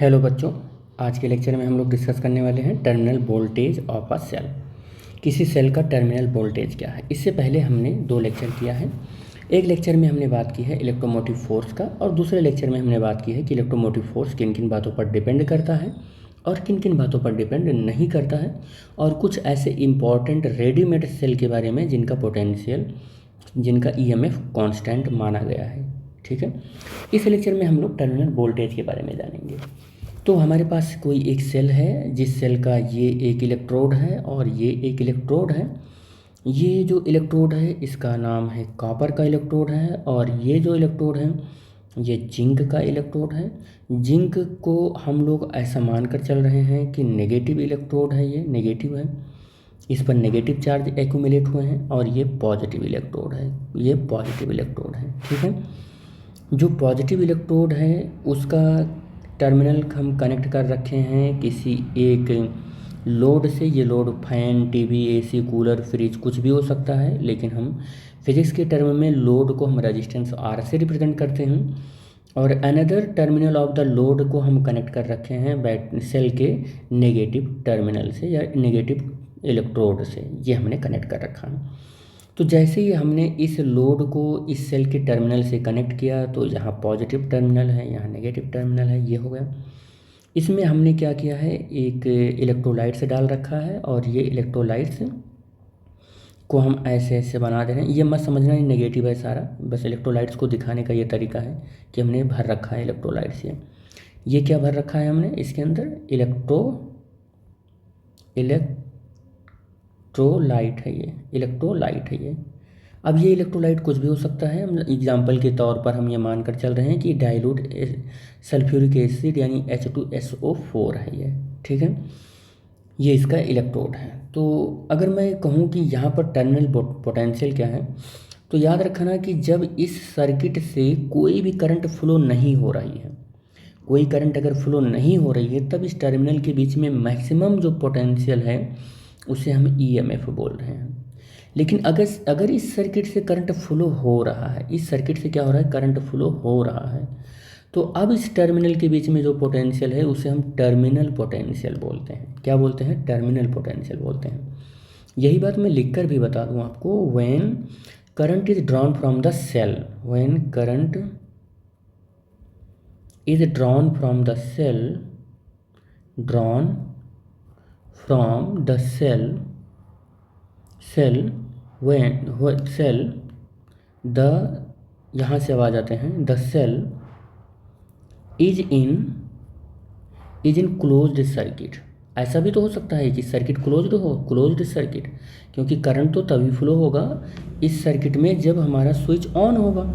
Hello बच्चों, आज के लेक्चर में हम लोग डिस्कस करने वाले हैं terminal voltage of a cell. किसी सेल का टर्मिनल वोल्टेज क्या है। इससे पहले हमने 2 लेक्चर किया है। एक लेक्चर में हमने बात की है इलेक्ट्रोमोटिव फोर्स का, और दूसरे लेक्चर में हमने बात की है कि इलेक्ट्रोमोटिव फोर्स किन किन बातों पर डिपेंड करता है और किन किन बातों पर डिपेंड नहीं करता है, और कुछ ऐसे इम्पॉर्टेंट रेडीमेड सेल के बारे में जिनका पोटेंशियल, जिनका ईएमएफ कांस्टेंट माना गया है। ठीक है, इस लेक्चर में हम लोग टर्मिनल वोल्टेज के बारे में जानेंगे। तो हमारे पास कोई एक सेल है, जिस सेल का ये एक इलेक्ट्रोड है और ये एक इलेक्ट्रोड है। ये जो इलेक्ट्रोड है इसका नाम है कॉपर का इलेक्ट्रोड है, और ये जो इलेक्ट्रोड है ये जिंक का इलेक्ट्रोड है। जिंक को हम लोग ऐसा मानकर चल रहे हैं कि नेगेटिव इलेक्ट्रोड है, ये नेगेटिव है, इस पर नेगेटिव चार्ज एक्यूमुलेट हुए हैं, और ये पॉजिटिव इलेक्ट्रोड है, ये पॉजिटिव इलेक्ट्रोड है। ठीक है, जो पॉजिटिव इलेक्ट्रोड है उसका टर्मिनल हम कनेक्ट कर रखे हैं किसी एक लोड से। ये load fan, TV, AC, cooler, fridge कुछ भी हो सकता है, लेकिन हम फिजिक्स के टर्म में लोड को हम रेजिस्टेंस आर से रिप्रेजेंट करते हैं। और another terminal of the load को हम कनेक्ट कर रखे हैं सेल के नेगेटिव टर्मिनल से या नेगेटिव इलेक्ट्रोड से, ये हमने कनेक्ट कर रखा है। तो जैसे ही हमने इस लोड को इस सेल के टर्मिनल से कनेक्ट किया तो यहाँ पॉजिटिव टर्मिनल है, यहाँ नेगेटिव टर्मिनल है, ये हो गया। इसमें हमने क्या किया है, एक इलेक्ट्रोलाइट्स डाल रखा है, और ये इलेक्ट्रोलाइट्स को हम ऐसे ऐसे बना दे रहे हैं। ये मत समझना ये नेगेटिव है सारा, बस इलेक्ट्रोलाइट्स को दिखाने का ये तरीका है कि हमने भर रखा है इलेक्ट्रोलाइट्स। ये क्या भर रखा है हमने इसके अंदर, इलेक्ट्रोलाइट है, ये इलेक्ट्रोलाइट है ये। अब ये इलेक्ट्रोलाइट कुछ भी हो सकता है। हम एग्जाम्पल के तौर पर हम ये मानकर चल रहे हैं कि डाइल्यूट सल्फ्यूरिक एसिड यानी H2SO4 है ये। ठीक है, ये इसका इलेक्ट्रोड है। तो अगर मैं कहूँ कि यहाँ पर टर्मिनल पोटेंशियल क्या है, तो याद रखना कि जब इस सर्किट से कोई भी करंट फ्लो नहीं हो रही है, कोई करंट अगर फ्लो नहीं हो रही है, तब इस टर्मिनल के बीच में मैक्सिमम जो पोटेंशियल है उसे हम ईएमएफ बोल रहे हैं। लेकिन अगर इस सर्किट से करंट फ्लो हो रहा है, इस सर्किट से क्या हो रहा है, करंट फ्लो हो रहा है, तो अब इस टर्मिनल के बीच में जो पोटेंशियल है उसे हम टर्मिनल पोटेंशियल बोलते हैं। क्या बोलते हैं, टर्मिनल पोटेंशियल बोलते हैं। यही बात मैं लिखकर भी बता दूं आपको। When current is drawn from the cell, when current is drawn from the cell, drawn from the cell when cell the, यहाँ से अब आ जाते हैं, the cell is in closed circuit. ऐसा भी तो हो सकता है कि सर्किट क्लोज्ड हो, क्लोज्ड सर्किट, क्योंकि करंट तो तभी फ्लो होगा इस सर्किट में जब हमारा स्विच ऑन होगा।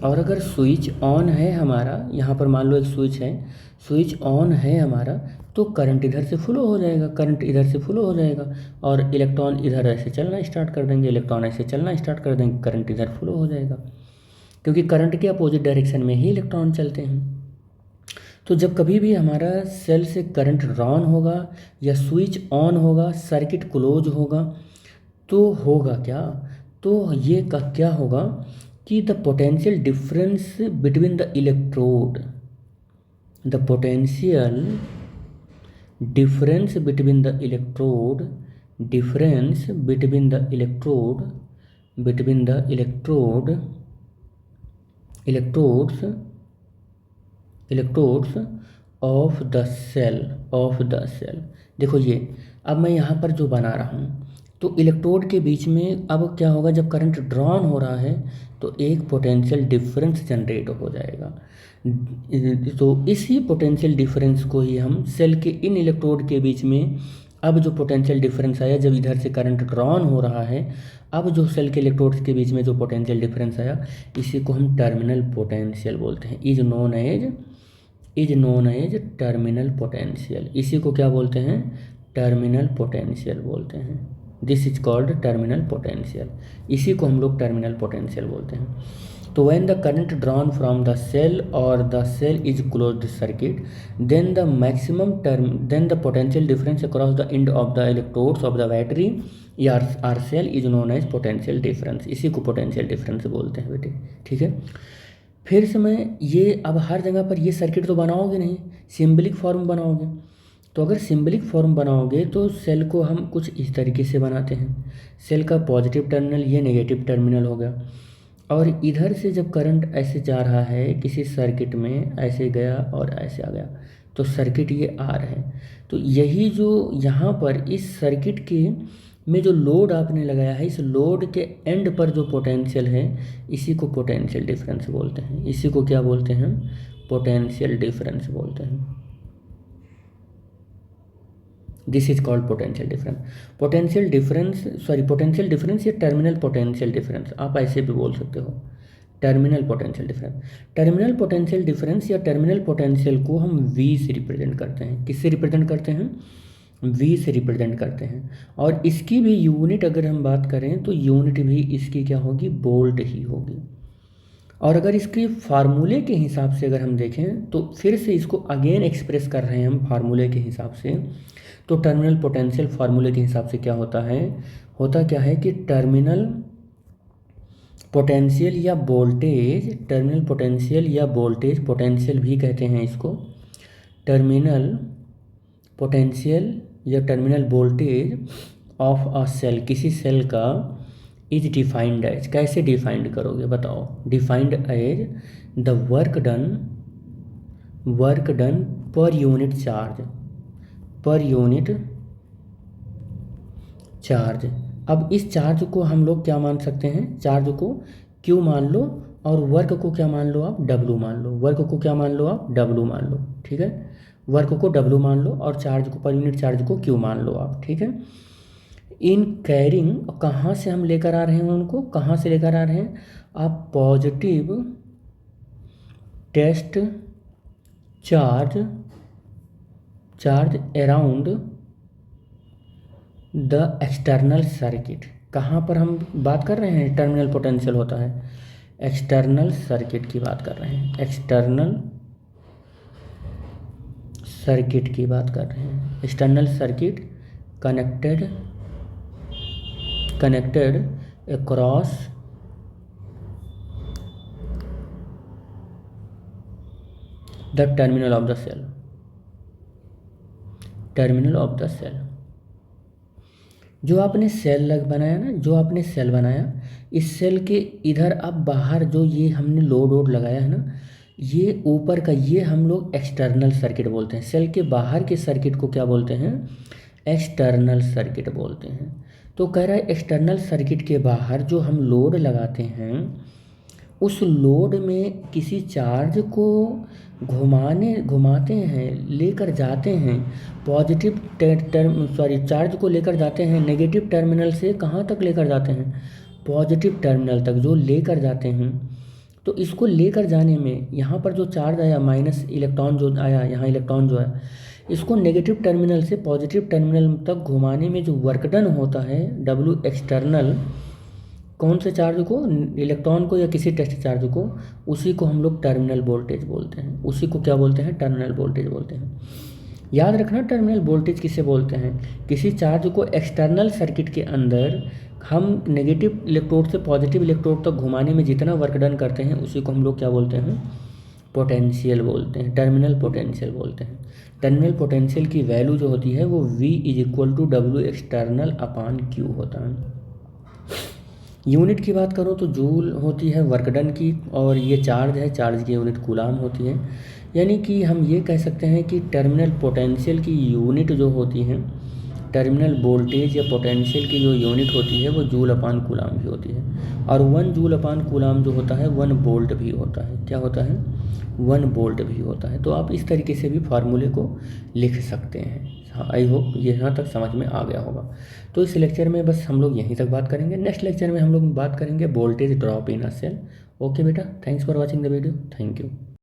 और अगर स्विच ऑन है हमारा, यहाँ पर मान लो एक स्विच है, स्विच ऑन है हमारा, तो करंट इधर से फ्लो हो जाएगा, करंट इधर से फ्लो हो जाएगा, और इलेक्ट्रॉन इधर ऐसे चलना स्टार्ट कर देंगे, इलेक्ट्रॉन ऐसे चलना स्टार्ट कर देंगे, करंट इधर फ्लो हो जाएगा, क्योंकि करंट के अपोजिट डायरेक्शन में ही इलेक्ट्रॉन चलते हैं। तो जब कभी भी हमारा सेल से करंट ड्रॉन होगा या स्विच ऑन होगा, सर्किट क्लोज होगा, तो होगा क्या, तो ये क्या होगा कि the potential difference between the electrode, the potential difference between the electrode, difference between the electrode, between the electrodes of the cell। देखो ये अब मैं यहाँ पर जो बना रहा हूँ, तो इलेक्ट्रोड के बीच में अब क्या होगा, जब करंट ड्रॉन हो रहा है तो एक पोटेंशियल डिफरेंस जनरेट हो जाएगा। तो इसी पोटेंशियल डिफरेंस को ही हम सेल के इन इलेक्ट्रोड के बीच में, अब जो पोटेंशियल डिफरेंस आया जब इधर से करंट ड्रॉन हो रहा है, अब जो सेल के इलेक्ट्रोड्स के बीच में जो पोटेंशियल डिफरेंस आया, इसी को हम टर्मिनल पोटेंशियल बोलते हैं। Is known as terminal potential. इसी को क्या बोलते हैं, टर्मिनल पोटेंशियल बोलते हैं। This is called terminal potential. इसी को हम लोग टर्मिनल पोटेंशियल बोलते हैं। तो when the current drawn from the cell or the cell is closed circuit, then the potential difference across the end of the electrodes of the battery या our cell is known as potential difference। इसी को potential difference बोलते हैं बेटे। ठीक है, फिर से मैं ये अब हर जगह पर ये सर्किट तो बनाओगे नहीं, सिम्बलिक फॉर्म बनाओगे। तो अगर सिम्बलिक फॉर्म बनाओगे तो सेल को हम कुछ इस तरीके से बनाते हैं। सेल का पॉजिटिव टर्मिनल ये नेगेटिव टर्मिनल हो गया, और इधर से जब करंट ऐसे जा रहा है किसी सर्किट में, ऐसे गया और ऐसे आ गया, तो सर्किट ये आर है। तो यही जो यहाँ पर इस सर्किट के में जो लोड आपने लगाया है, इस लोड के एंड पर जो पोटेंशियल है, इसी को पोटेंशियल डिफरेंस बोलते हैं। इसी को क्या बोलते हैं? पोटेंशियल डिफरेंस बोलते हैं। This is called potential difference. Potential difference या टर्मिनल पोटेंशियल डिफरेंस, आप ऐसे भी बोल सकते हो, terminal potential difference. Terminal potential difference या टर्मिनल पोटेंशियल को हम वी से रिप्रेजेंट करते हैं। किससे रिप्रेजेंट करते हैं? वी से रिप्रेजेंट करते हैं। और इसकी भी यूनिट अगर हम बात करें तो यूनिट भी इसकी क्या होगी? वोल्ट ही होगी। और अगर इसके फार्मूले के हिसाब से अगर हम देखें तो फिर से इसको अगेन एक्सप्रेस कर रहे हैं हम फार्मूले के हिसाब से, तो टर्मिनल पोटेंशियल फार्मूले के हिसाब से क्या होता है? होता क्या है कि टर्मिनल पोटेंशियल या वोल्टेज, टर्मिनल पोटेंशियल या वोल्टेज, पोटेंशियल भी कहते हैं इसको, टर्मिनल पोटेंशियल या terminal voltage of a cell, किसी सेल का, इज डिफाइंड एज, कैसे डिफाइंड करोगे बताओ? Defined as the work done per unit charge, per unit charge. अब इस चार्ज को हम लोग क्या मान सकते हैं? चार्ज को Q मान लो, और वर्क को क्या मान लो आप? W मान लो। वर्क को क्या मान लो आप? W मान लो, ठीक है। वर्क को W मान लो और चार्ज को, पर यूनिट चार्ज को Q मान लो आप, ठीक है। इन कैरिंग, कहाँ से हम लेकर आ रहे हैं उनको? कहाँ से लेकर आ रहे हैं आप? Positive test charge around the external circuit. कहाँ पर हम बात कर रहे हैं टर्मिनल पोटेंशियल होता है? एक्सटर्नल सर्किट की बात कर रहे हैं, एक्सटर्नल सर्किट की बात कर रहे हैं। External circuit connected across the terminal of the cell, terminal of the cell. जो आपने सेल बनाया ना, जो आपने सेल बनाया, इस सेल के इधर अब बाहर जो ये हमने लोड लगाया है ना, ये ऊपर का, ये हम लोग एक्सटर्नल सर्किट बोलते हैं। सेल के बाहर के सर्किट को क्या बोलते हैं? एक्सटर्नल सर्किट बोलते हैं। तो कह रहा है एक्सटर्नल सर्किट के बाहर जो हम लोड लगाते हैं, उस लोड में किसी चार्ज को घुमाते हैं, लेकर जाते हैं पॉजिटिव चार्ज को लेकर जाते हैं नेगेटिव टर्मिनल से कहाँ तक लेकर जाते हैं? पॉजिटिव टर्मिनल तक जो लेकर जाते हैं। तो इसको लेकर जाने में यहाँ पर जो चार्ज आया, माइनस इलेक्ट्रॉन जो आया, यहाँ इलेक्ट्रॉन जो है, इसको नेगेटिव टर्मिनल से पॉजिटिव टर्मिनल तक घुमाने में जो वर्क डन होता है, W एक्सटर्नल, कौन से चार्ज को? इलेक्ट्रॉन को या किसी टेस्ट चार्ज को, उसी को हम लोग टर्मिनल वोल्टेज बोलते हैं। उसी को क्या बोलते हैं? टर्मिनल वोल्टेज बोलते हैं। याद रखना, टर्मिनल वोल्टेज किसे बोलते हैं? किसी चार्ज को एक्सटर्नल सर्किट के अंदर हम नेगेटिव इलेक्ट्रोड से पॉजिटिव इलेक्ट्रोड तक घुमाने में जितना वर्क डन करते हैं, उसी को हम लोग क्या बोलते हैं? पोटेंशियल बोलते हैं, टर्मिनल पोटेंशियल बोलते हैं। टर्मिनल पोटेंशियल की वैल्यू जो होती है वो V = W एक्सटर्नल अपान Q होता है। यूनिट की बात करो तो जूल होती है वर्क डन की, और ये चार्ज है, चार्ज की यूनिट कूलाम होती है। यानी कि हम ये कह सकते हैं कि टर्मिनल पोटेंशियल की यूनिट जो होती है, टर्मिनल वोल्टेज या पोटेंशियल की जो यूनिट होती है, वो जूल अपान कूलाम भी होती है। और 1 जूल अपान कूलाम जो होता है 1 वोल्ट भी होता है। क्या होता है? 1 वोल्ट भी होता है। तो आप इस तरीके से भी फार्मूले को लिख सकते हैं। हाँ, आई होप ये यहाँ तक समझ में आ गया होगा। तो इस लेक्चर में बस हम लोग यहीं तक बात करेंगे। नेक्स्ट लेक्चर में हम लोग बात करेंगे voltage drop in a cell. Okay बेटा, thanks for watching the video, thank you.